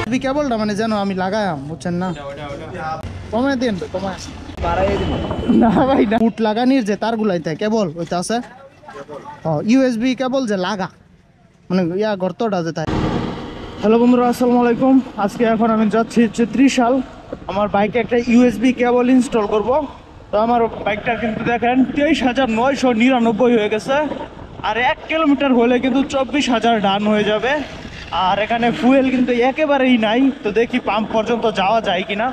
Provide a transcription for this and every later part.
কেবলটা মানে যেন আমি লাগায়াম বুঝছেন না, কমায় দেন কমায় না ভাই না, ফুট লাগানির যে তারগুলাইতে কেবল ওইটা আছে ইউএসবি কেবল যে লাগা মানে ইয়া গর্তটা যে তাই। হ্যালো বন্ধুরা, আসসালামু আলাইকুম। আজকে এখন আমি যাচ্ছি হচ্ছে ত্রিশাল, আমার বাইকে একটা ইউএসবি কেবল ইনস্টল করব। তো আমার বাইকটা কিন্তু দেখেন 23,999 হয়ে গেছে, আর 1 কিলোমিটার হলে কিন্তু 24,000 ডান হয়ে যাবে। আর এখানে ফুয়েল কিন্তু একেবারেই নাই, তো দেখি পাম্প পর্যন্ত যাওয়া যায় কিনা।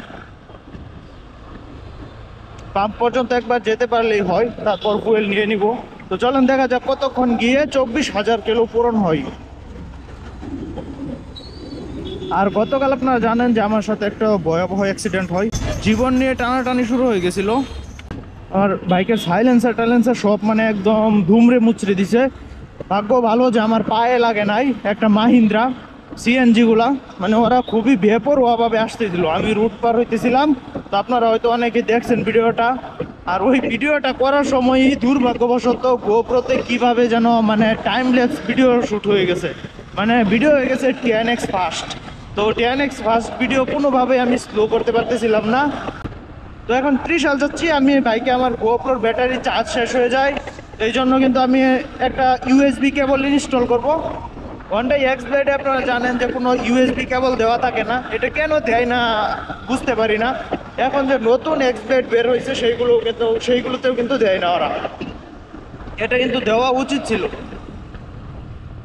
পাম্প পর্যন্ত একবার যেতে পারলেই হয়, তারপর ফুয়েল নিয়ে নিব। তো চলেন দেখা যাক কতক্ষণ গিয়ে 24,000 কিলো পূরণ হয়। আর গতকাল আপনারা জানেন যে আমার সাথে একটা ভয়াবহ অ্যাক্সিডেন্ট হয়, জীবন নিয়ে টানাটানি শুরু হয়ে গেছিল। আর বাইকের সাইলেন্সার সব মানে একদম ধুমরে মুচড়ে দিছে। ভাগ্য ভালো যে আমার পায়ে লাগে নাই। একটা মাহিন্দ্রা সিএনজি গুলা মানে ওরা খুবই বেপরোয়াভাবে আসতে দিল। আমি রুট পার হইতেছিলাম, তো আপনারা হয়তো অনেকে দেখছেন ভিডিওটা। আর ওই ভিডিওটা করার সময়ই দুর্ভাগ্যবশত গোপ্রোতে কিভাবে যেন মানে টাইমলেস ভিডিও শ্যুট হয়ে গেছে, মানে ভিডিও হয়ে গেছে 10x ফাস্ট। তো 10x ফাস্ট ভিডিও কোনোভাবে আমি স্লো করতে পারতেছিলাম না। তো এখন ত্রিশাল যাচ্ছি আমি, বাইকে আমার গোপ্রোর ব্যাটারি চার্জ শেষ হয়ে যায়, এই জন্য কিন্তু আমি একটা ইউএসবি কেবল ইনস্টল করব। হন্ডা এক্স ব্লেডে আপনারা জানেন যে কোনো ইউএসবি কেবল দেওয়া থাকে না, এটা কেন দেয় না বুঝতে পারি না। এখন যে নতুন এক্স ব্লেড বের হয়েছে সেইগুলোতেও কিন্তু দেয় না ওরা, এটা কিন্তু দেওয়া উচিত ছিল।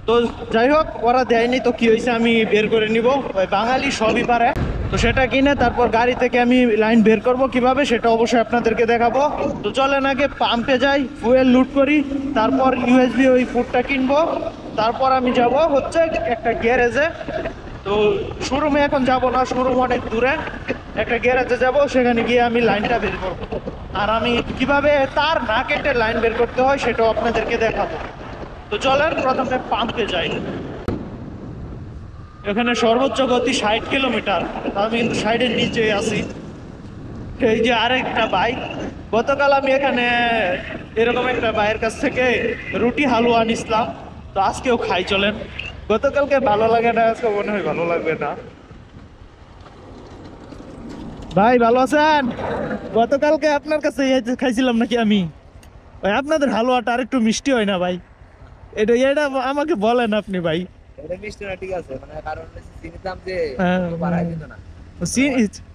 তো যাই হোক, ওরা দেয়নি তো কি হয়েছে, আমি বের করে নিব, ওই বাঙালি সবই পারে। তো সেটা কিনে তারপর গাড়ি থেকে আমি লাইন বের করব কিভাবে সেটা অবশ্যই আপনাদেরকে দেখাবো। তো চলেন আগে পাম্পে যাই, ফুয়েল লুট করি, তারপর ইউএসবি ওই ফুটটা কিনবো, তারপর আমি যাব হচ্ছে একটা গ্যারেজে। তো শোরুমে এখন যাব না, শোরুম অনেক দূরে, একটা গ্যারেজে যাব, সেখানে গিয়ে আমি লাইনটা বের করবো। আর আমি কিভাবে তার না কেটে লাইন বের করতে হয় সেটাও আপনাদেরকে দেখাবো। তো চলেন প্রথমে পাম্পে যাই। এখানে সর্বোচ্চ গতি 60 কিলোমিটার, আমি কিন্তু 60-এর নিচে আছি। এই যে আরেকটা বাইক, গতকাল আমি এখানে এরকম একটা বাইয়ের কাছ থেকে রুটি হালুয়া আনিছিলাম, তো আজকেও খাই চলেন। গতকালকে ভালো লাগে না, আজকে মনে হয় ভালো লাগবে না। ভাই ভালো আছেন? গতকালকে আপনার কাছে খাইছিলাম নাকি আমি? ভাই আপনাদের হালুয়াটা আর একটু মিষ্টি হয় না ভাই? এটা এটা আমাকে বলেন আপনি ভাই। মিষ্টি না, ঠিক আছে, মানে কারণ চিনির দাম যে হ্যাঁ, বাড়াই দিত না,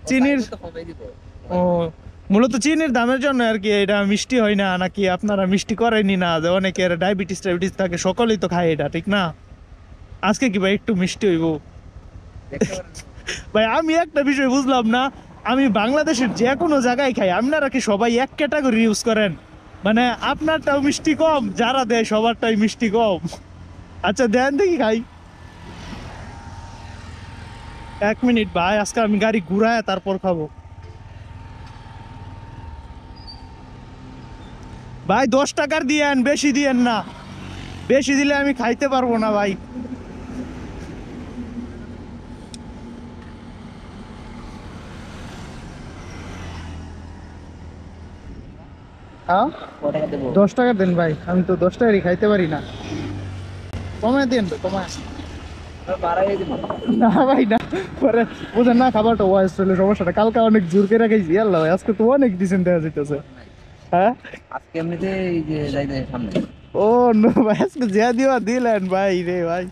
চিনির কমে দিব। ও মূলত চিনির দামের জন্য আর কি এটা মিষ্টি হয় না, নাকি আপনারা মিষ্টি করেনি না? যে অনেকের ডায়াবেটিস থাকে, সকলেই তো খায় এটা, ঠিক না? আজকে কি ভাই একটু মিষ্টি হইব? ভাই আমি একটা বিষয় বুঝলাম না, আমি বাংলাদেশের যে কোনো জায়গায় খাই, আপনারা কি সবাই এক ক্যাটাগরি ইউজ করেন? মানে আপনারটাও মিষ্টি কম, যারা দেয় সবারটাই মিষ্টি কম। আচ্ছা দেন দেখি খাই। 1 মিনিট ভাই, আজকে আমি গাড়ি ঘুরায় তারপর খাবো। ভাই 10 টাকার দিয়েন, বেশি দিয়েন না, বেশি দিলে আমি খাইতে পারবো না ভাই। হ্যাঁ 10 টাকা দেন ভাই, আমি তো 10 টাকারই খাইতে পারি না, কমায় দেন তো কমায়। বাড়াই দিব না ভাই না, পরে বুঝেন না, খাবারটা ওয়াইস চলে সমস্যাটা। কালকে অনেক জোর করে খাইছি, আল্লাহ ভাই আজকে তো অনেক ডিসেন্ট দেওয়া যেতেছে। হ্যাঁ আজকে এমনিতে এই যে যাইতে সামনে। ও নো ভাই, আজকে যা দিওয়া দিলেন ভাই রে ভাই,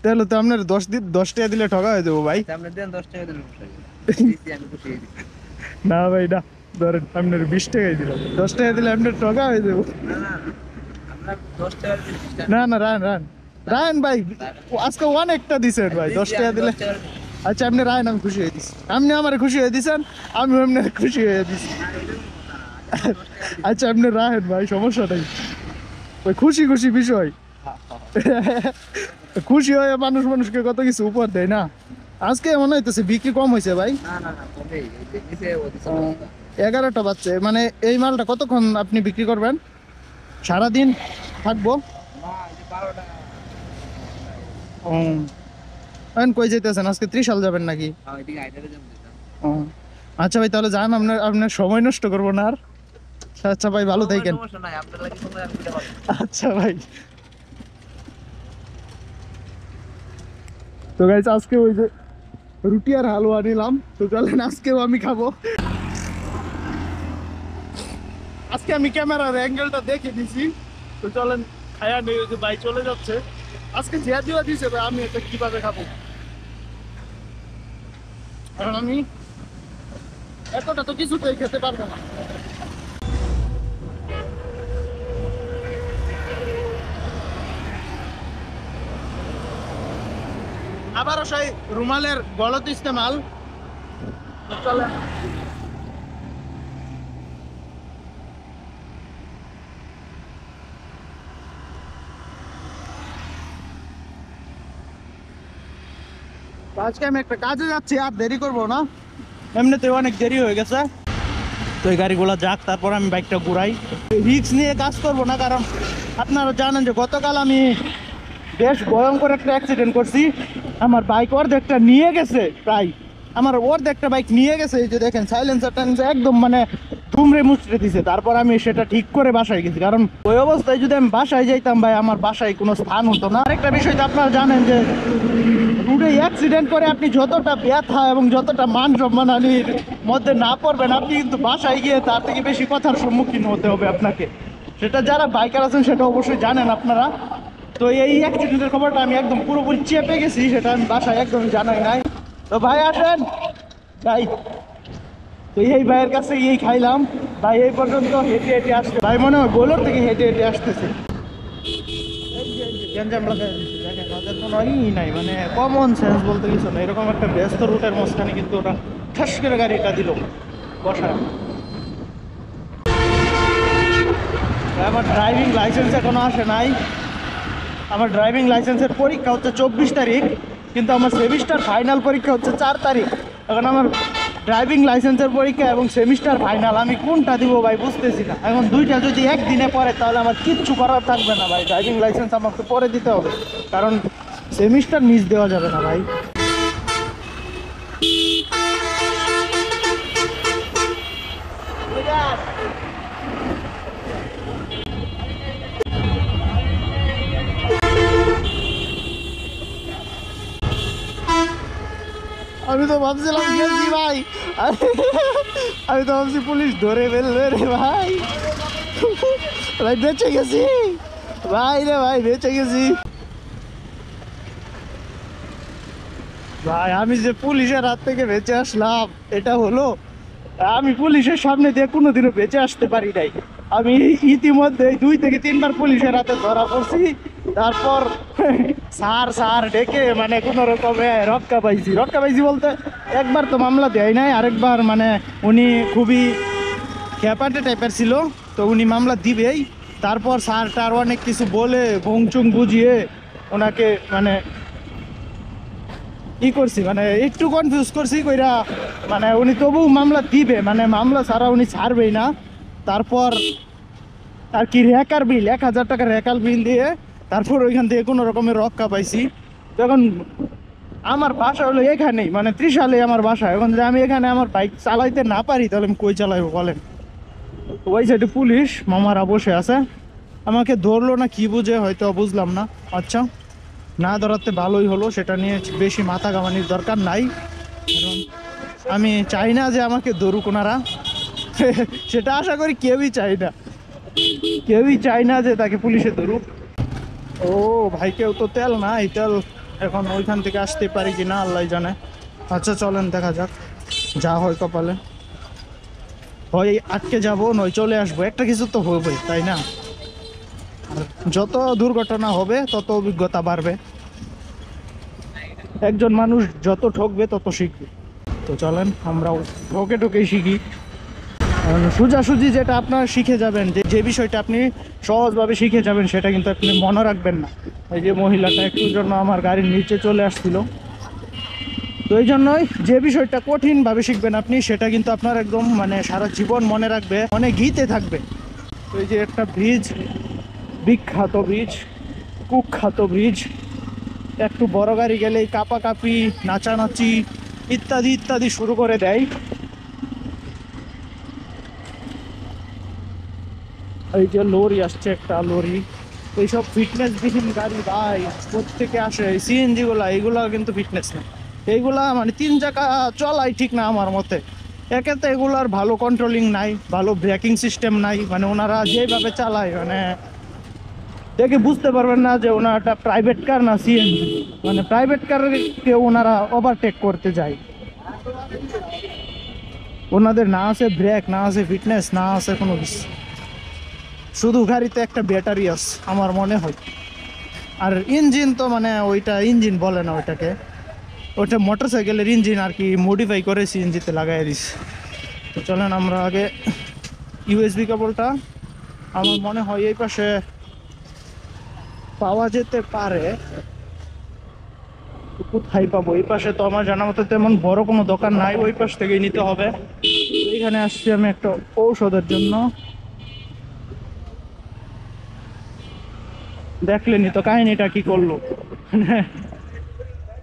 তাহলে তো আপনার 10 টাকা দিলে ঠকা হয়ে যাবো ভাই। সামনে দেন 10 টাকা দিন, আমি খুশি। না ভাই না, ধরেন আপনার 20 টাকাই দিলাম, 10 টাকা দিলে আপনার ঠকা হয়ে যাবো। না না, আমরা 10 টাকা দিন। না না রান রান রান ভাই, আজকে অনেকটা দিছেন ভাই, 10 টাকা দিলে। আচ্ছা আপনি রায়ন, আমি খুশি হয়ে দিচ্ছি, আপনি আমার খুশি হয়ে দিচ্ছেন, আমি আপনার খুশি হয়ে দিচ্ছি। আচ্ছা আপনি রাহেন ভাই, সমস্যা নাই, ওই খুশি খুশি বিষয়। খুশি হয়ে মানুষকে কত কিছু উপহার দেয় না। আজকে মনে হইতেছে বিক্রি কম হয়েছে ভাই। না না না, কমে দিছে ও দিছে। 11টা বাজছে, মানে এই মালটা কতক্ষণ আপনি বিক্রি করবেন? সারাদিন থাকবো? না, এই যে 12টা। এখন কই যেতেছেন? আজকে ত্রিশাল যাবেন নাকি? হ্যাঁ, এদিকে আইডারে যাবো দিতাম। আচ্ছা ভাই তাহলে যান, আপনার সময় নষ্ট করবো না আর। আচ্ছা ভাই ভালো থাকেন। সমস্যা নাই, আপনার লাগি সময় আমি দিতে পারবো। আচ্ছা ভাই। তো গাইস আজকে ওই যে রুটি আর হালুয়া নিলাম। তো চলেন আজকেও আমি খাবো। আজকে আমি ক্যামেরার অ্যাঙ্গেলটা দেখে দিছি। তো চলেন খায়া নেই, ওই যে ভাই চলে যাচ্ছে। আজকে যে দিওয়া দিছে ভাই, আমি এটা কিভাবে খাবো, কারণ আমি এতটা তো কিছুতেই খেতে পারবো না। আবারও সেই রুমালের গলত ইস্তেমাল। চলে আজকে আমি একটা কাজে যাচ্ছি, আর দেরি করবো না, এমনিতেও অনেক দেরি হয়ে গেছে। তো এই গাড়িগুলো যাক, তারপর আমি বাইকটা ঘুরাই। রিস্ক নিয়ে কাজ করবো না, কারণ আপনারা জানেন যে গতকাল আমি বেশ ভয়ঙ্কর একটা অ্যাক্সিডেন্ট করছি। আমার বাইক অর্ধেকটা নিয়ে গেছে, প্রায় আমার অর্ধেকটা বাইক নিয়ে গেছে। এই যে দেখেন সাইলেন্সার টাইলেন্সার একদম মানে দুমড়ে মুচড়ে দিছে। তারপর আমি সেটা ঠিক করে বাসায় গেছি, কারণ ওই অবস্থায় যদি আমি বাসায় যাইতাম ভাই, আমার বাসায় কোনো স্থান হতো না। আরেকটা বিষয় তো আপনারা জানেন যে রোডে অ্যাক্সিডেন্ট করে আপনি যতটা ব্যথা এবং যতটা মান সম্মানহানির মধ্যে না পড়বেন, আপনি কিন্তু বাসায় গিয়ে তার থেকে বেশি কথার সম্মুখীন হতে হবে আপনাকে। সেটা যারা বাইকার আছেন সেটা অবশ্যই জানেন আপনারা। তো এই অ্যাক্সিডেন্টের খবরটা আমি একদম পুরোপুরি চেপে গেছি, সেটা আমি বাসায় একদমই জানাই নাই। তো ভাই আসেন ভাই। তো এই ভাইয়ের কাছে এই খাইলাম ভাই, এই পর্যন্ত হেঁটে হেঁটে আসছে ভাই, মনে হয় বোলোর থেকে হেঁটে হেঁটে আসতেছে। গ্যাঞ্জাম লাগাই দিচ্ছে, দেখেন ওদের কোনো ই নাই, মানে কমন সেন্স বলতে কিছু না। এরকম একটা ব্যস্ত রুটের মাঝখানে কিন্তু ওরা ঠাস করে গাড়িটা দিল বসা। আমার ড্রাইভিং লাইসেন্স এখনো আসে নাই। আমার ড্রাইভিং লাইসেন্সের পরীক্ষা হচ্ছে 24 তারিখ, কিন্তু আমার সেমিস্টার ফাইনাল পরীক্ষা হচ্ছে 4 তারিখ। এখন আমার ড্রাইভিং লাইসেন্সের পরীক্ষা এবং সেমিস্টার ফাইনাল, আমি কোনটা দিব ভাই বুঝতেছি না। এখন দুইটা যদি একদিনে পড়ে তাহলে আমার কিচ্ছু করার থাকবে না ভাই। ড্রাইভিং লাইসেন্স আমাকে পরে দিতে হবে, কারণ সেমিস্টার মিস দেওয়া যাবে না ভাই। আমি তো ভাবছিলাম গেছি ভাই, আমি তো ভাবছি পুলিশ ধরে ফেলবে রে ভাই। ভাই বেঁচে গেছি ভাই, রে ভাই বেঁচে গেছি ভাই। আমি যে পুলিশের হাত থেকে বেঁচে আসলাম, এটা হলো আমি পুলিশের সামনে দিয়ে কোনোদিনও বেঁচে আসতে পারি নাই। আমি ইতিমধ্যে 2 থেকে 3 বার পুলিশের হাতে ধরা পড়ছি। তারপর স্যার স্যার ডেকে মানে কোনো রকমে রক্ষা পাইছি। রক্ষা পাইছি বলতে একবার তো মামলা দেয় নাই, আরেকবার মানে উনি খুবই ক্যাপাটে টাইপের ছিল, তো উনি মামলা দিবেই। তারপর স্যারটার অনেক কিছু বলে ভংচুং বুঝিয়ে ওনাকে মানে ই করছি, মানে একটু কনফিউজ করছি কইরা, মানে উনি তবু মামলা দিবে, মানে মামলা ছাড়া উনি ছাড়বেই না। তারপর আর কি রেকার বিল 1000 টাকা রেকার বিল দিয়ে তারপর ওইখান থেকে কোনো রকমের রক্ষা পাইছি। তখন আমার বাসা হলো এখানেই, মানে ত্রিশালে আমার বাসা। এখন যদি আমি এখানে আমার বাইক চালাইতে না পারি তাহলে আমি কই চালাইবো বলেন। ওই সাইডে পুলিশ মামারা বসে আছে, আমাকে ধরলো না কি বুঝে হয়তো বুঝলাম না। আচ্ছা, না ধরাতে ভালোই হলো, সেটা নিয়ে বেশি মাথা ঘামানির দরকার নাই, কারণ আমি চাই না যে আমাকে ধরুক ওনারা। সেটা আশা করি কেউই চাই না, কেউই চাই না যে তাকে পুলিশে ধরুক। ও ভাই, কেউ তো তেল না, এই তেল এখন ওইখান থেকে আসতে পারি কি না আল্লাহ জানে। আচ্ছা চলেন দেখা যাক, যা হয় কপালে। হয় আটকে যাব, নয় চলে আসবো, একটা কিছু তো হবে তাই না। আর যত দুর্ঘটনা হবে তত অভিজ্ঞতা বাড়বে, একজন মানুষ যত ঠকবে তত শিখবে। তো চলেন আমরাও ঠকে ঠকেই শিখি। সোজাসুজি যেটা আপনারা শিখে যাবেন, যে বিষয়টা আপনি সহজভাবে শিখে যাবেন, সেটা কিন্তু আপনি মনে রাখবেন না। এই যে মহিলাটা একটুর জন্য আমার গাড়ির নিচে চলে আসছিল। তো এই জন্যই যে বিষয়টা কঠিনভাবে শিখবেন আপনি, সেটা কিন্তু আপনার একদম মানে সারা জীবন মনে রাখবে, অনেক গীতে থাকবে। তো এই যে একটা ব্রিজ, বিখ্যাত ব্রিজ, কুখ্যাত ব্রিজ, একটু বড় গাড়ি গেলেই কাপাকাপি নাচানাচি ইত্যাদি ইত্যাদি শুরু করে দেয়। এই যে লরি আসছে, একটা লরি। এইসব ফিটনেস বিহীন গাড়ি ভাই প্রত্যেকে আসে, সিএনজি গুলা, এগুলো কিন্তু ফিটনেস না। এইগুলা মানে 3 চাকা চলাই ঠিক না আমার মতে। একে তো এগুলার ভালো কন্ট্রোলিং নাই, ভালো ব্রেকিং সিস্টেম নাই, মানে ওনারা যেভাবে চালায় মানে দেখে বুঝতে পারবেন না যে ওনারটা প্রাইভেট কার না সিএনজি। মানে প্রাইভেট কারকে ওনারা ওভারটেক করতে যায়, ওনাদের না আছে ব্রেক, না আছে ফিটনেস, না আছে কোনো কিছু, শুধু গাড়িতে একটা ব্যাটারি আছে আমার মনে হয়। আর ইঞ্জিন তো মানে ওইটা ইঞ্জিন বলে না ওইটাকে, ওটা মোটরসাইকেলের ইঞ্জিন আর কি মডিফাই করে সিএনজিতে লাগাই দিস। তো চলেন আমরা আগে ইউএসবি কেবলটা আমার মনে হয় এই পাশে পাওয়া যেতে পারে। কোথায় পাবো? এই পাশে তো আমার জানা মতো তেমন বড় কোনো দোকান নাই, ওই পাশ থেকেই নিতে হবে। এইখানে আসছি আমি একটা ঔষধের জন্য। দেখলেনি তো কাহিনীটা কি করলো।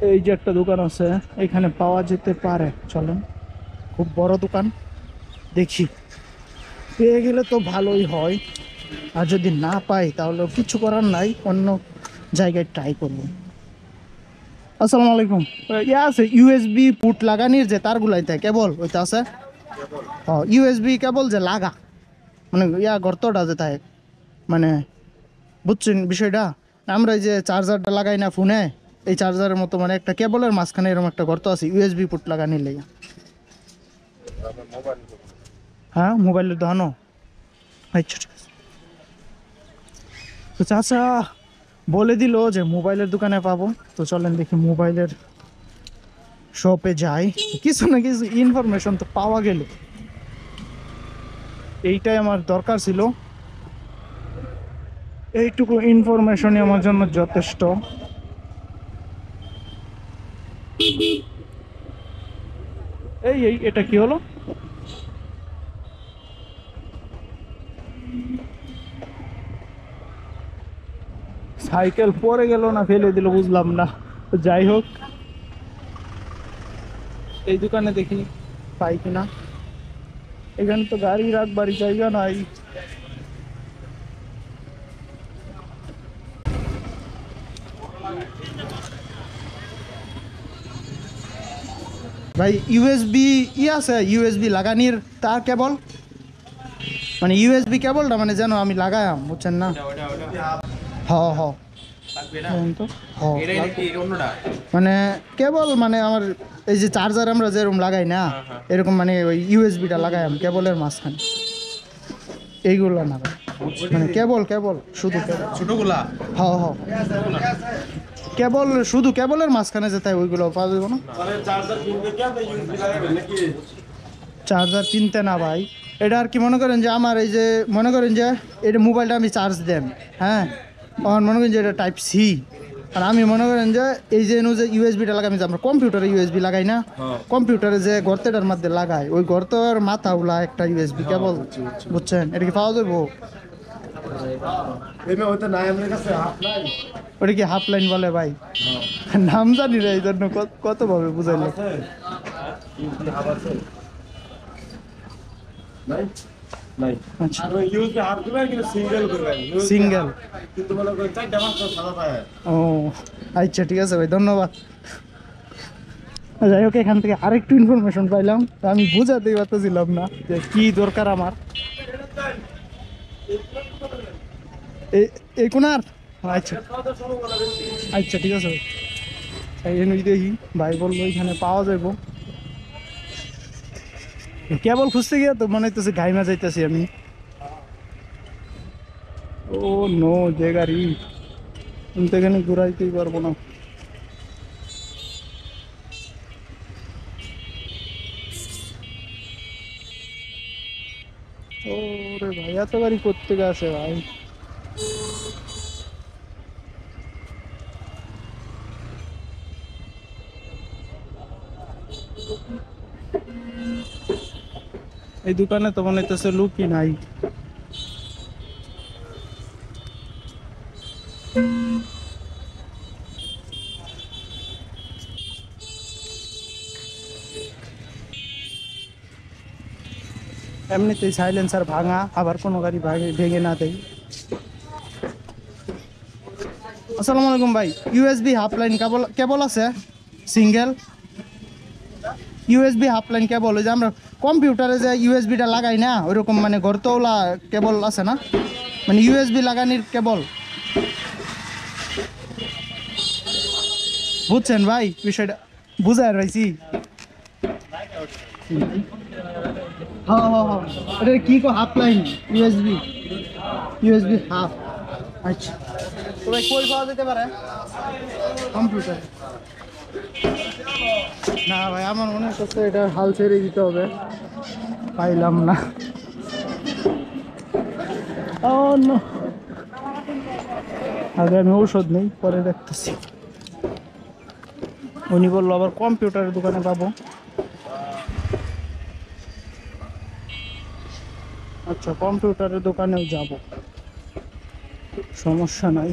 এই যে একটা দোকান আছে, এখানে পাওয়া যেতে পারে। চলেন, খুব বড় দোকান, দেখি পেয়ে গেলে তো ভালোই হয়, আর যদি না পাই তাহলে কিছু করার নাই, অন্য জায়গায় ট্রাই করবো। আসসালামু আলাইকুম। ইয়া আছে ইউএসবি পুট লাগানির যে তারগুলাই থাকে কেবল ওইটা আছে? হ্যাঁ, ইউএসবি কেবল যে লাগা মানে ইয়া গর্তটা যে থাকে, মানে বুঝছেন বিষয়টা? আমরা এই যে চার্জারটা লাগাই না ফোনে, এই চার্জারের মতো মানে একটা কেবলের মাঝখানে এরকম একটা গর্ত আছে ইউএসবি পুট লাগানির লেগে। হ্যাঁ, মোবাইলের দোকানও? আচ্ছা ঠিক আছে। তো চাচা বলে দিল যে মোবাইলের দোকানে পাবো, তো চলেন দেখি মোবাইলের শপে যাই, কিছু না কিছু ইনফরমেশন তো পাওয়া গেল। এইটাই আমার দরকার ছিল, এইটুকু ইনফরমেশনই আমার জন্য যথেষ্ট। এই এটা কি হলো? সাইকেল পরে গেল না ফেলে দিল বুঝলাম না। যাই হোক, এই দোকানে দেখি পাই কিনা। এখানে তো গাড়ি রাখবার জায়গা নাই। ভাই ইউএসবি আছে ইউএসবি লাগানির তার কেবল, মানে ইউএসবি কেবলটা মানে যেন আমি লাগায়াম, বুঝছেন না? হ্যাঁ হ্যাঁ, মানে কেবল মানে আমার এই যে চার্জার আমরা যেরকম লাগাই না এরকম, মানে ওই ইউএসবিটা লাগায়াম কেবলের মাঝখানে। এইগুলো না ভাই, মানে কেবল কেবল শুধু ছোটগুলা। হ্যাঁ হ্যাঁ, কেবল শুধু কেবলের মাঝখানে যেতে ওইগুলো পাওয়া যাবে না। চার্জার কিনতে না ভাই, এটা আর কি মনে করেন যে আমার এই যে মনে করেন যে এটা মোবাইলটা আমি চার্জ দেন, হ্যাঁ, আমার মনে করেন যে এটা টাইপ সি, আর আমি মনে করেন যে এই যে যে ইউএসবিটা লাগাই, যে আমরা কম্পিউটারে ইউএসবি লাগাই না, কম্পিউটারে যে গর্তেটার মধ্যে লাগাই ওই গর্তের মাথাগুলা একটা ইউএসবি কেবল, বুঝছেন? এটা কি পাওয়া যাবো? ওটা কি হাফ লাইন বলে ভাই? নাম জানি না, এই জন্য কত ভাবে বুঝাইলে। সিঙ্গেল? ও আচ্ছা ঠিক আছে ভাই, ধন্যবাদ। যাই হোক, এখান থেকে আরেকটু ইনফরমেশন পাইলাম, আমি বুঝাতেই পারতেছিলাম না যে কি দরকার আমার। এই কোনার? আচ্ছা আচ্ছা ঠিক আছে ভাই, এই দেখি ভাই বললো এখানে পাওয়া যাবো। কেবল খুঁজতে গিয়ে তো মনে হইতেছে ঘাইমা যাইতেছি আমি। ও নো, যে গাড়ি আমি তো এখানে ঘুরাইতেই পারবো না। ও রে ভাই, এত গাড়ি করতে গেছে ভাই। এই দোকানে তো মনে হইতেছে লুকই নাই। এমনিতেই সাইলেন্সার ভাঙা, আবার কোনো গাড়ি ভেঙে না দেয়। আসসালামু আলাইকুম ভাই, ইউএসবি হাফ লাইন কেবল কেবল আছে সিঙ্গেল? ইউএসবি হাফ লাইন কেবল, ওই যে আমরা কম্পিউটারে যে ইউএসবিটা লাগাই না ওইরকম, মানে গর্তওয়ালা কেবল আছে না, মানে ইউএসবি লাগানির কেবল। বুঝছেন ভাই বিষয়টা? বুঝায় রয়েছি। হ্যাঁ হ্যাঁ হ্যাঁ, এটা কি কো half line USB, USB half. আচ্ছা তো ভাই কই পাওয়া যেতে পারে কম্পিউটার? না ভাই আমার মনে হচ্ছে এটা হাল ছেড়ে দিতে হবে, পাইলাম না। ও নো, আগে আমি ঔষধ নেই, পরে দেখতেছি। উনি বললো আবার কম্পিউটারের দোকানে পাবো। আচ্ছা কম্পিউটারের দোকানেও যাব, সমস্যা নাই।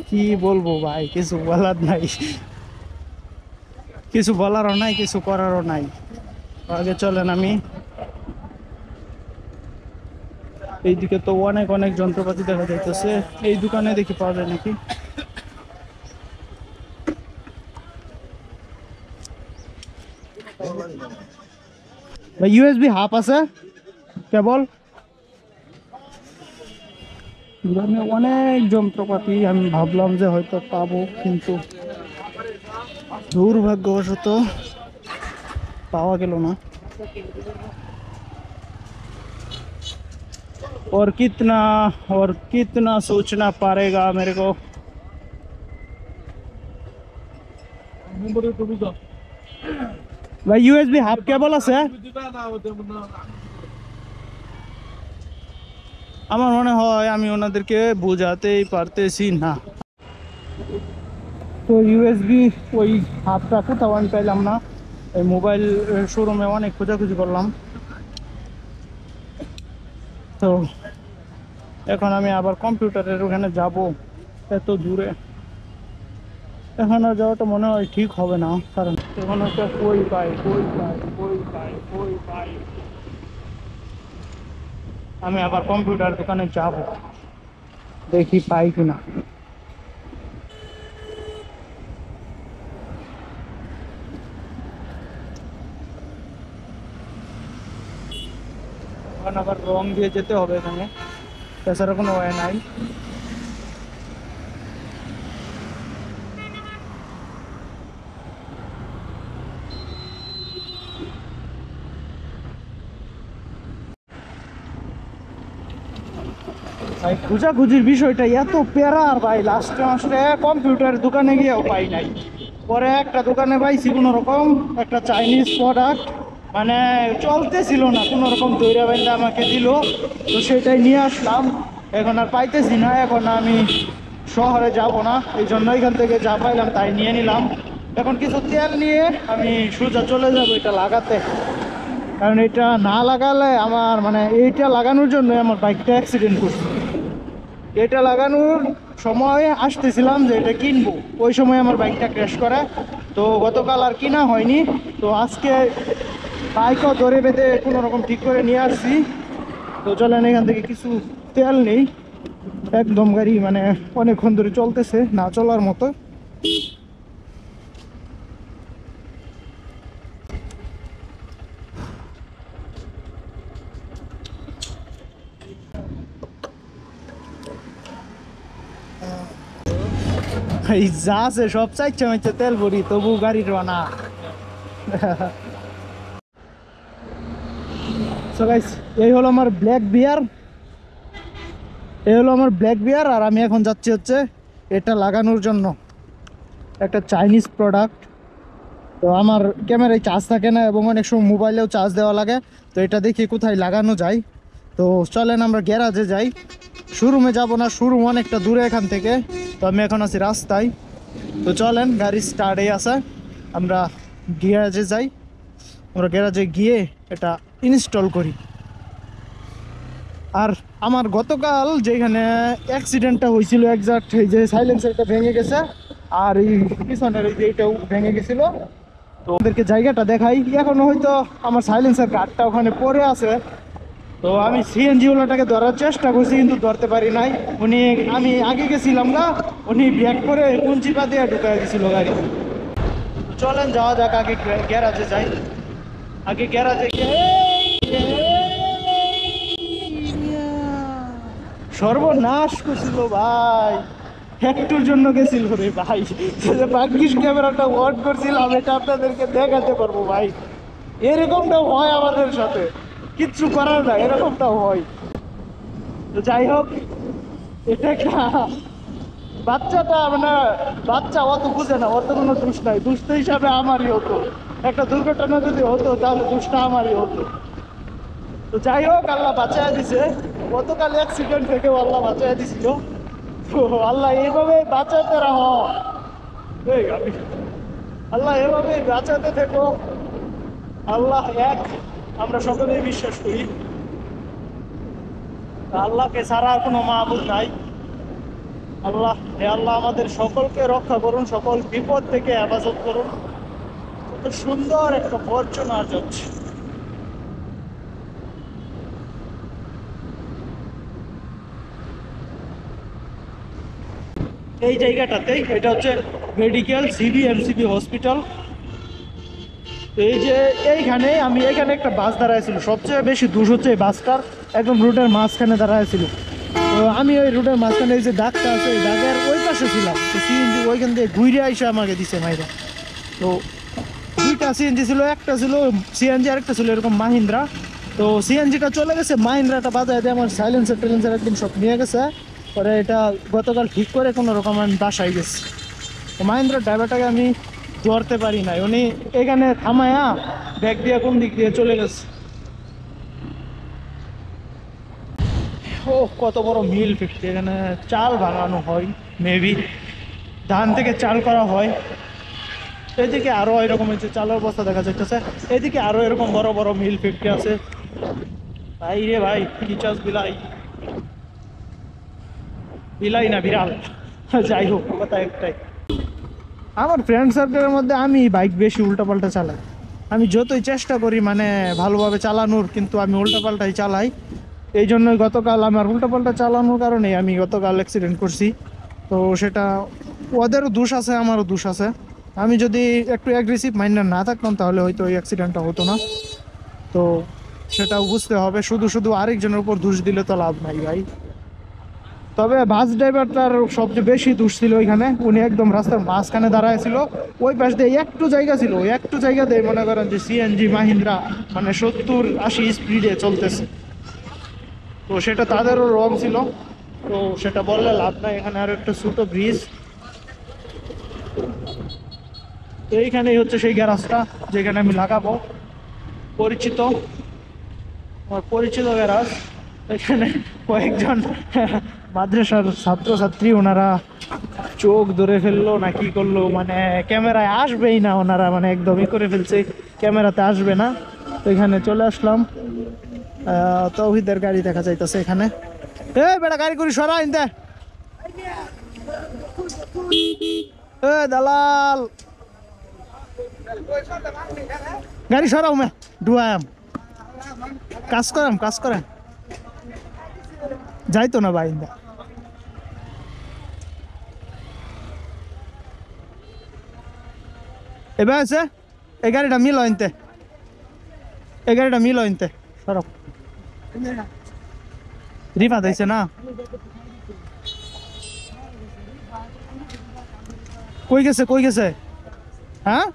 কি বলবো ভাই, কিছু বলার নাই, কিছু বলারও নাই, কিছু করারও নাই। আগে চলেন, আমি এইদিকে তো অনেক অনেক যন্ত্রপাতি দেখা যাইতেছে, এই দোকানে দেখি পাওয়া যায় নাকি। ভাই ইউএসবি হাফ আছে কেবল? দোকানে অনেক যন্ত্রপাতি, আমি ভাবলাম যে হয়তো পাবো, কিন্তু দুর্ভাগ্যবশত পাওয়া গেল না। और कितना सोचना पड़ेगा मेरे को। भाई यूएसबी हाफ केबल আছে? আমার মনে হয় আমি ওনাদেরকে বোঝাতেই পারতেছি না। তো ইউএসবি ওই হাফটা কোথাও আমি পাইলাম না, এই মোবাইল শোরুমে অনেক খোঁজাখুঁজি করলাম। তো এখন আমি আবার কম্পিউটারের ওখানে যাব, এত দূরে এখন আর যাওয়াটা মনে হয় ঠিক হবে না, কারণ এখন হচ্ছে কই পাই কই পাই কই পাই কই পাই। আমি আবার কম্পিউটার দোকানে যাব, দেখি পাই কিনা। এখন আবার রং দিয়ে যেতে হবে এখানে, তাছাড়া কোনো ওয়ে নাই। ভাই খোঁজাখুঁজির বিষয়টা এত প্যারার ভাই, লাস্টে মাসে কম্পিউটার দোকানে গিয়েও পাই নাই। পরে একটা দোকানে পাইছি কোনো রকম একটা চাইনিজ প্রোডাক্ট, মানে চলতেছিল না, কোনো রকম দইরা বাইন্দা আমাকে দিল, তো সেটাই নিয়ে আসলাম। এখন আর পাইতেছি না, এখন আমি শহরে যাব না, এই জন্য এখান থেকে যা পাইলাম তাই নিয়ে নিলাম। এখন কিছু তেল নিয়ে আমি সোজা চলে যাব এটা লাগাতে, কারণ এটা না লাগালে আমার, মানে এইটা লাগানোর জন্য আমার বাইকটা অ্যাক্সিডেন্ট করছে। এটা লাগানোর সময় আসতেছিলাম যে এটা কিনবো, ওই সময় আমার বাইকটা ক্র্যাশ করে, তো গতকাল আর কিনা হয়নি। তো আজকে বাইকও ধরে বেঁধে কোনো রকম ঠিক করে নিয়ে আসছি। তো চলেন এখান থেকে কিছু তেল নেই, একদম গাড়ি মানে অনেকক্ষণ ধরে চলতেছে, না চলার মতো। এই যা আছে সব চাইছে মাইছে তেল ভরি, তবু গাড়ি রানা। সো গাইস এই হলো আমার ব্ল্যাক বিয়ার, এই হলো আমার ব্ল্যাক বিয়ার। আর আমি এখন যাচ্ছি হচ্ছে এটা লাগানোর জন্য, একটা চাইনিজ প্রোডাক্ট। তো আমার ক্যামেরায় চার্জ থাকে না এবং অনেক সময় মোবাইলেও চার্জ দেওয়া লাগে, তো এটা দেখি কোথায় লাগানো যায়। তো চলেন আমরা গ্যারাজে যাই, শোরুমে যাব না, শোরুম অনেকটা দূরে এখান থেকে। তো আমি এখন আছি রাস্তায়, তো চলেন গাড়ি স্টার্টে আছে, আমরা গ্যারাজে যাই, আমরা গ্যারাজে গিয়ে এটা ইনস্টল করি। আর আমার গতকাল যেখানে অ্যাক্সিডেন্টটা হয়েছিল একজাক্ট, এই যে সাইলেন্সারটা ভেঙে গেছে আর এই পিছনের এই যে এইটাও ভেঙে গেছিলো। তো তো ওদেরকে জায়গাটা দেখাই। এখনো হয়তো আমার সাইলেন্সার গার্ডটা ওখানে পড়ে আছে। তো আমি সিএনজি ওলাটাকে ধরার চেষ্টা করছি কিন্তু ধরতে পারি নাই। আমি আগে গেছিলাম না, উনি ব্যাক করে কুঞ্চি পা দিয়ে ঢুকাই দিয়েছিল গাড়ি। তো চলেন যাওয়া যাক, আগে গ্যারাজে যাই। আগে গ্যারাজে গিয়ে সর্বনাশ করছিল ভাই, একটুর জন্য গেছিল রে ভাই। ভাগ্যিস ক্যামেরাটা অন করছিলাম, এটা আপনাদেরকে দেখাতে পারবো ভাই। এরকমটাও হয় আমাদের সাথে, কিচ্ছু করার না, এরকমটাও হয়। তো যাই হোক, এটা একটা বাচ্চাটা মানে বাচ্চা অত বুঝে না, অত কোনো দোষ নাই। দুষ্ট হিসাবে আমারই হতো, একটা দুর্ঘটনা যদি হতো তাহলে দোষটা আমারই হতো। তো যাই হোক, আল্লাহ বাঁচায় দিছে। গতকাল অ্যাক্সিডেন্ট থেকেও আল্লাহ বাঁচায় দিছিল। তো আল্লাহ এইভাবে বাঁচাতে রাখো, আল্লাহ এভাবে বাঁচাতে থেকো। আল্লাহ এক, আমরা সকলেই বিশ্বাস করি। আল্লাহকে ছাড়া আর কোনো মাবুদ নাই। আল্লাহ, হে আল্লাহ আমাদের সকলকে রক্ষা করুন, সকল বিপদ থেকে হেফাজত করুন। কত সুন্দর একটা ফরচুনার যাচ্ছে। এই জায়গাটাতেই, এটা হচ্ছে মেডিকেল সিবিএমসিবি হসপিটাল। এই যে এইখানে এখানে একটা বাস দাঁড়াইছিল। সবচেয়ে বেশি দোষ হচ্ছে এই বাসটার, একদম রুটের মাঝখানে দাঁড়াইছিল। তো আমি ওই রুটের মাঝখানে এই যে দাগটা আছে, ওই দাগের ওই পাশে ছিলাম। তো সিএনজি ওইখান দিয়ে ঘুরে এসে আমাকে দিছে মাইরা। তো দুইটা সিএনজি ছিল, একটা ছিল সিএনজি আর একটা ছিল এরকম মাহিন্দ্রা। তো সিএনজিটা চলে গেছে, মাহিন্দ্রাটা বাজায় দিয়ে আমার সাইলেন্সার টেলেন্সার একদম সব নিয়ে গেছে। পরে এটা গতকাল ঠিক করে কোনো রকম আমি বাসায় গেছি। তো মাহিন্দ্রার ড্রাইভারটাকে আমি ধরতে পারি নাই, উনি এখানে থামায়া ব্যাগ দিয়ে কোন দিক দিয়ে চলে গেছে। ও কত বড় মিল ফ্যাক্টরি, এখানে চাল বানানো হয়, মেবি ধান থেকে চাল করা হয়। এদিকে আরো এরকম হচ্ছে চালের বস্তা দেখা যাচ্ছে। এদিকে আরো এরকম বড় বড় মিল ফ্যাক্টরি আছে। ভাই রে ভাই, কি চাষ বিলাই, বিলাই না বিড়াল। যাই হোক, কথা একটাই, আমার ফ্রেন্ড সার্কেলের মধ্যে আমি বাইক বেশি উল্টাপাল্টা চালাই। আমি যতই চেষ্টা করি মানে ভালোভাবে চালানোর, কিন্তু আমি উল্টাপাল্টাই চালাই। এই জন্যই গতকাল আমার উল্টাপাল্টা চালানোর কারণেই আমি গতকাল অ্যাক্সিডেন্ট করছি। তো সেটা ওদেরও দোষ আছে, আমারও দোষ আছে। আমি যদি একটু অ্যাগ্রেসিভ মাইন্ডে না থাকতাম তাহলে হয়তো ওই অ্যাক্সিডেন্টটা হতো না। তো সেটাও বুঝতে হবে, শুধু শুধু আরেকজনের উপর দোষ দিলে তো লাভ নাই ভাই। তবে বাস ড্রাইভারটার সবচেয়ে বেশি দোষ ছিল ওইখানে। উনি একদম রাস্তার মাঝখানে দাঁড়ায় ছিল, ওই পাশ দিয়ে একটু জায়গা ছিল, ওই একটু জায়গা দিয়ে মনে করেন যে সিএনজি মাহিন্দ্রা মানে 70-80 স্পিডে চলতেছে। তো সেটা তাদেরও রং ছিল, তো সেটা বললে লাভ নাই। এখানে আরো একটা ছোট ব্রিজ, এইখানেই হচ্ছে সেই গ্যারাজটা যেখানে আমি লাগাবো। পরিচিত, আমার পরিচিত গ্যারাজ। এখানে কয়েকজন মাদ্রাসার ছাত্রছাত্রী, ওনারা চোখ ধরে ফেললো না কি করলো, মানে ক্যামেরায় আসবেই না ওনারা, মানে একদমই করে ফেলছে, ক্যামেরাতে আসবে না। তো এখানে চলে আসলাম। তৌহিদের গাড়ি দেখা যাইতেছে এখানে। এ বেটা গাড়ি করি সরা ইনতে, এ দালাল গাড়ি সরাও মে ডুয়াম, কাজ করেন যাইতো না ভাই। এবার আছে এই গাড়িটা মিলো ইনতে, এই গাড়িটা মিলো ইনতে সরব। রিফা দিয়েছে না, কই গেছে হ্যাঁ?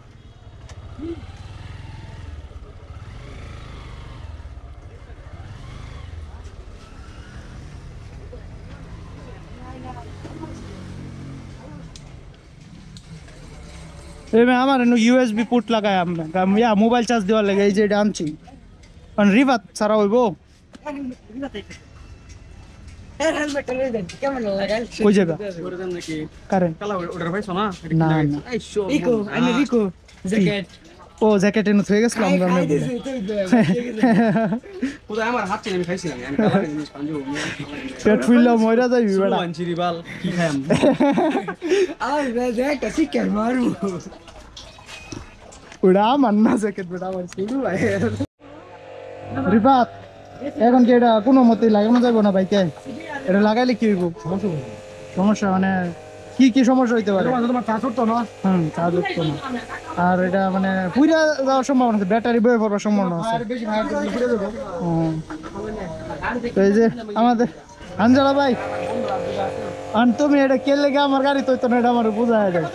আমার ইউএসবি পুট লাগাই আমরা মোবাইল চার্জ দেওয়ার লাগে, এই যে এটা আনছি। কারণ রিভাত ছাড়া হইব ওই জায়গা কারেন্ট না ও জ্যাকেট এনে থয়ে গেছিলাম পেট ফুললে ময়রা যাইবি ওটা আমার না জ্যাকেট বেটা আমার শুরু ভাই রিফাত এখন কি এটা কোনো মতেই লাগানো যাবে না বাইকে এটা লাগাইলে কি হইব সমস্যা মানে কি কি সমস্যা হইতে পারে তোমার চার্জ করতো না চার্জ হতো না আর এটা মানে পুরা যাওয়ার সম্ভাবনা আছে ব্যাটারি বয়ে পড়বার সম্ভাবনা আছে বেশি ভাড়া করলে ফুটে যাবো তো এই যে আমাদের আঞ্জলা ভাই আর তুমি এটা কে লেগে আমার গাড়ি তো না এটা আমার বোঝা যায়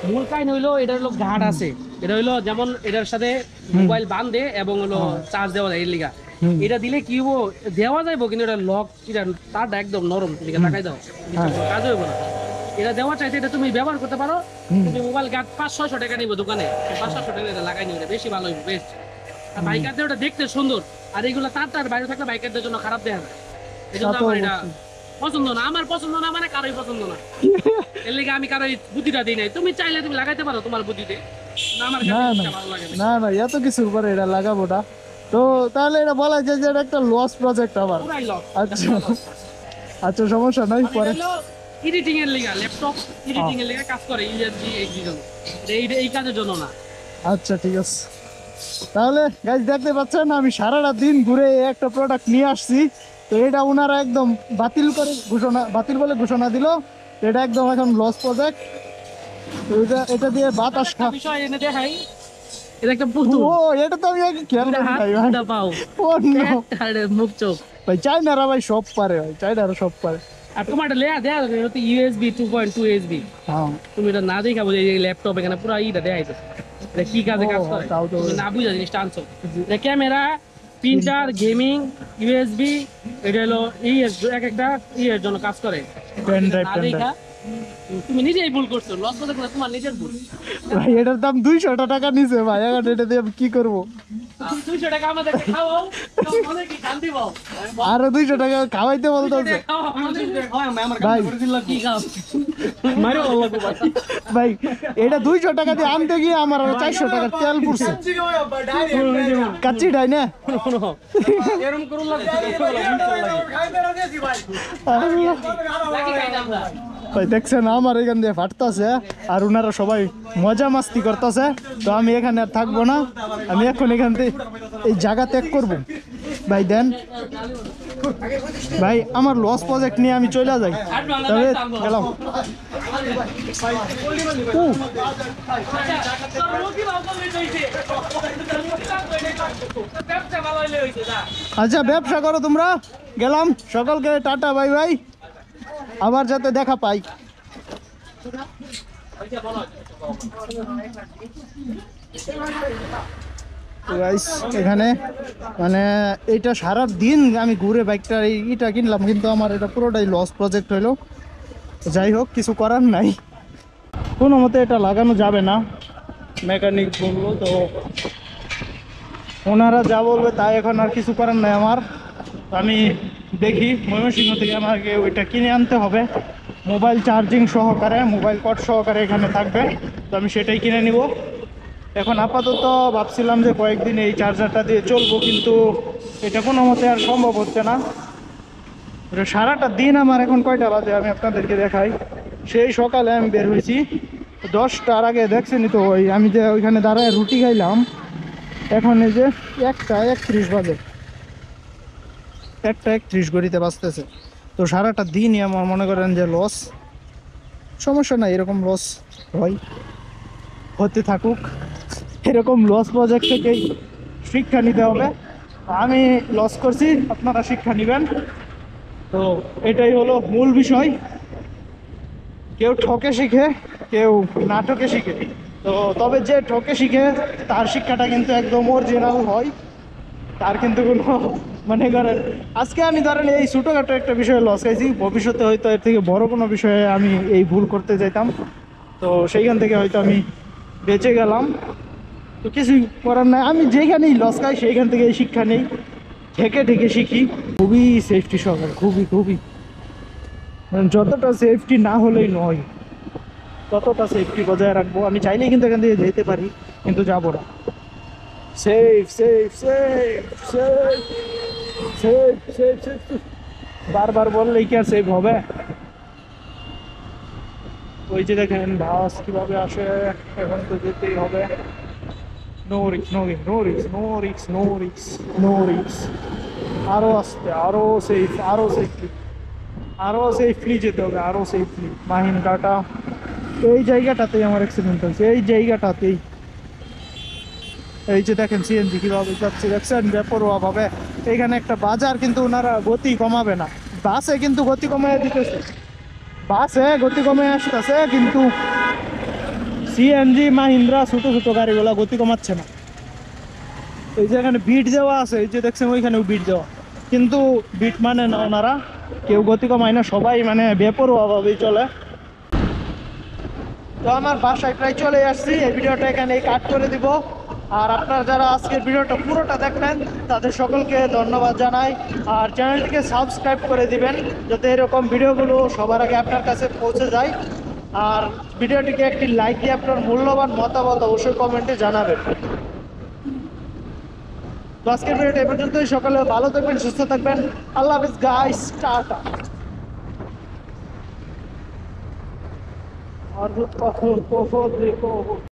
মূল কাহিনী হইলো এটা হলো ঘাট আছে এটা হইলো যেমন এটার সাথে মোবাইল বান্ধে এবং হলো চার্জ দেওয়া যায় এর লিগা এটা দিলে কি হবো দেওয়া যাইবো কিন্তু এটা লক এটা তারটা একদম নরম লিগা লাগাই দাও কাজ হইব না এটা দেওয়া চাইতে এটা তুমি ব্যবহার করতে পারো তুমি মোবাইল গার্ড 500-600 টাকা নিবো দোকানে 500-600 টাকা এটা লাগাই নিবে বেশি ভালো হইব বেস্ট আর বাইকারদের ওটা দেখতে সুন্দর আর এগুলো তার বাইরে থাকলে বাইকারদের জন্য খারাপ দেখা যায় এই জন্য আমার এটা পছন্দ না আমার পছন্দ না মানে কারোই পছন্দ না এর লিগে আমি কারোই বুদ্ধিটা দিই নাই তুমি চাইলে তুমি লাগাইতে পারো তোমার বুদ্ধিতে না আমার না কাছে না ভালো লাগে না না না এত কিছুর পরে এটা লাগাবো না তো তাহলে এটা বলা যায় যে এটা একটা লস প্রজেক্ট আমার পুরাই লক আচ্ছা আচ্ছা সমস্যা নাই পরে এডিটিং এর লিগা ল্যাপটপ এডিটিং এর লিগা কাজ করে ইউএসবি এই জন্য এই কাজের জন্য না আচ্ছা ঠিক আছে তাহলে গাইজ দেখতে পাচ্ছেন আমি সারাটা দিন ঘুরে এই একটা প্রোডাক্ট নিয়ে আসছি তো এটা ওনারা একদম বাতিল বলে ঘোষণা দিল এটা একদম এখন লস প্রজেক্ট তো এটা দিয়ে বাতাস একটা বিষয় এনে দেখাই এটা একটা পুতুল ও এটা তো আমি আগে খেয়াল করি নাই ভাই এটা পাও ও no আরে মুখ চোখ ভাই চাইনারা ভাই সব পারে ভাই চাইনারা সব পারে আর তোমার এটা লেয়া দেয়া হচ্ছে ইউএসবি 2.2 USB হ্যাঁ তুমি এটা না দেখা বুঝে এই ল্যাপটপ এখানে পুরো ইটা দেয়া আছে এটা কি কাজে কাজ করে তাও তো তুমি না বুঝা জিনিসটা আনছো এটা ক্যামেরা প্রিন্টার গেমিং ইউএসবি এটা হলো এক একটা এর জন্য কাজ করে পেন ড্রাইভ না দেখা তুমি নিজেই ভুল করছো লস করে তোমার নিজের ভুল ভাই এটার দাম 200 টাকা নিছে ভাই এখন এটা দিয়ে আমি কি করব 200 টাকা আমাদের খাওয়াও মনে কি শান্তি পাও আরো 200 টাকা খাওয়াইতে বলতেছে ভাই কি খাও মারো আল্লাহ ভাই ভাই এটা 200 টাকা দিয়ে আনতে গিয়ে আমার আরো 400 টাকার তেল পড়ছে কাচ্চি ডাই না এরকম করুন লাগবে ভাই দেখছেন আমার এখান দিয়ে ফাটতেছে আর ওনারা সবাই মজা মাস্তি করতেছে তো আমি এখানে আর থাকবো না আমি এখন এখান থেকে এই জায়গা ত্যাগ করবো ভাই দেন ভাই আমার লস প্রজেক্ট নিয়ে আমি চলে যাই তবে গেলাম আচ্ছা ব্যবসা করো তোমরা গেলাম সকলকে টাটা বাই বাই আবার যাতে দেখা পাই এখানে মানে এইটা সারা দিন আমি ঘুরে বাইকটা এইটা কিনলাম কিন্তু আমার এটা পুরোটাই লস প্রজেক্ট হইলো যাই হোক কিছু করার নাই কোনো মতে এটা লাগানো যাবে না মেকানিক বললো তো ওনারা যা বলবে তাই এখন আর কিছু করার নাই আমার আমি দেখি ময়মনসিংহ থেকে আমাকে ওইটা কিনে আনতে হবে মোবাইল চার্জিং সহকারে মোবাইল কট সহকারে এখানে থাকবে তো আমি সেটাই কিনে নিব এখন আপাতত ভাবছিলাম যে কয়েকদিন এই চার্জারটা দিয়ে চলবো কিন্তু এটা কোনো মতে আর সম্ভব হচ্ছে না সারাটা দিন আমার এখন কয়টা বাজে আমি আপনাদেরকে দেখাই সেই সকালে আমি বের হয়েছি 10টার আগে দেখছেনি তো ওই আমি যে ওইখানে দাঁড়ায় রুটি খাইলাম এখন এই যে 1:31 বাজে 1:31 ঘড়িতে বাজতেছে তো সারাটা দিনই আমার মনে করেন যে লস সমস্যা নাই এরকম লস হয় হতে থাকুক এরকম লস প্রজেক্ট থেকেই শিক্ষা নিতে হবে আমি লস করছি আপনারা শিক্ষা নেবেন তো এটাই হলো মূল বিষয় কেউ ঠকে শিখে কেউ না ঠকে শিখে তো তবে যে ঠকে শিখে তার শিক্ষাটা কিন্তু একদম অরিজিনাল হয় তার কিন্তু কোনো মনে করেন আজকে আমি ধরেন এই ছোটোখাটো একটা বিষয়ে লস খাইছি ভবিষ্যতে হয়তো এর থেকে বড় কোনো বিষয়ে আমি এই ভুল করতে চাইতাম তো সেইখান থেকে হয়তো আমি বেঁচে গেলাম তো কিছুই করার নাই আমি যেখানেই লস খাই সেইখান থেকে এই শিক্ষা নেই ঠেকে শিখি খুবই সেফটি সহকারে খুবই মানে যতটা সেফটি না হলেই নয় ততটা সেফটি বজায় রাখবো আমি চাইলেই কিন্তু এখান থেকে যেতে পারি কিন্তু যাবো না সেফ বারবার বললেই কি আর সেফ হবে ওই যে দেখেন বাস কিভাবে আসে এখন তো যেতেই হবে নো রিক্স, নো রিক্স, নো রিক্স, নো রিক্স, নো রিক্স, নো রিক্স। আরো আস্তে, আরো সেফ, আরো সেফলি, আরো সেফলি যেতে হবে, আরো সেফলি। মাহিন কাটা এই জায়গাটাতেই আমার অ্যাক্সিডেন্ট হয়েছে, এই জায়গাটাতেই। এই যে দেখেন সিএনজি কিভাবে যাচ্ছে, দেখছেন বেপরোয়া ভাবে। এখানে একটা বাজার, কিন্তু ওনারা গতি কমাবে না। বাসে কিন্তু গতি কমায় দিতেছে, বাসে গতি কমায় আসতেছে, কিন্তু সিএনজি মাহিন্দ্রা ছোট ছোট গাড়িগুলা গতি কমাচ্ছে না। এই যে এখানে বিট দেওয়া আছে, এই যে দেখছেন ওইখানেও বিট দেওয়া, কিন্তু বিট মানে না ওনারা, কেউ গতি কমায় না, সবাই মানে বেপরোয়া ভাবেই চলে। তো আমার বাসায় প্রায় চলে আসছি, এই ভিডিওটা এখানেই কাট করে দিব। আর আপনারা যারা আজকের ভিডিওটা পুরোটা দেখলেন তাদের সকলকে ধন্যবাদ জানাই। আর চ্যানেলটিকে সাবস্ক্রাইব করে দিবেন যাতে এরকম ভিডিওগুলো সবার আগে আপনার কাছে পৌঁছে যায়। আর ভিডিওটিকে একটি লাইক দিয়ে আপনার মূল্যবান মতামত অবশ্যই কমেন্টে জানাবেন। তো আজকের ভিডিওটা এ পর্যন্তই। সকালে ভালো থাকবেন, সুস্থ থাকবেন। আল্লাহ হাফিজ গাইস, টাটা। और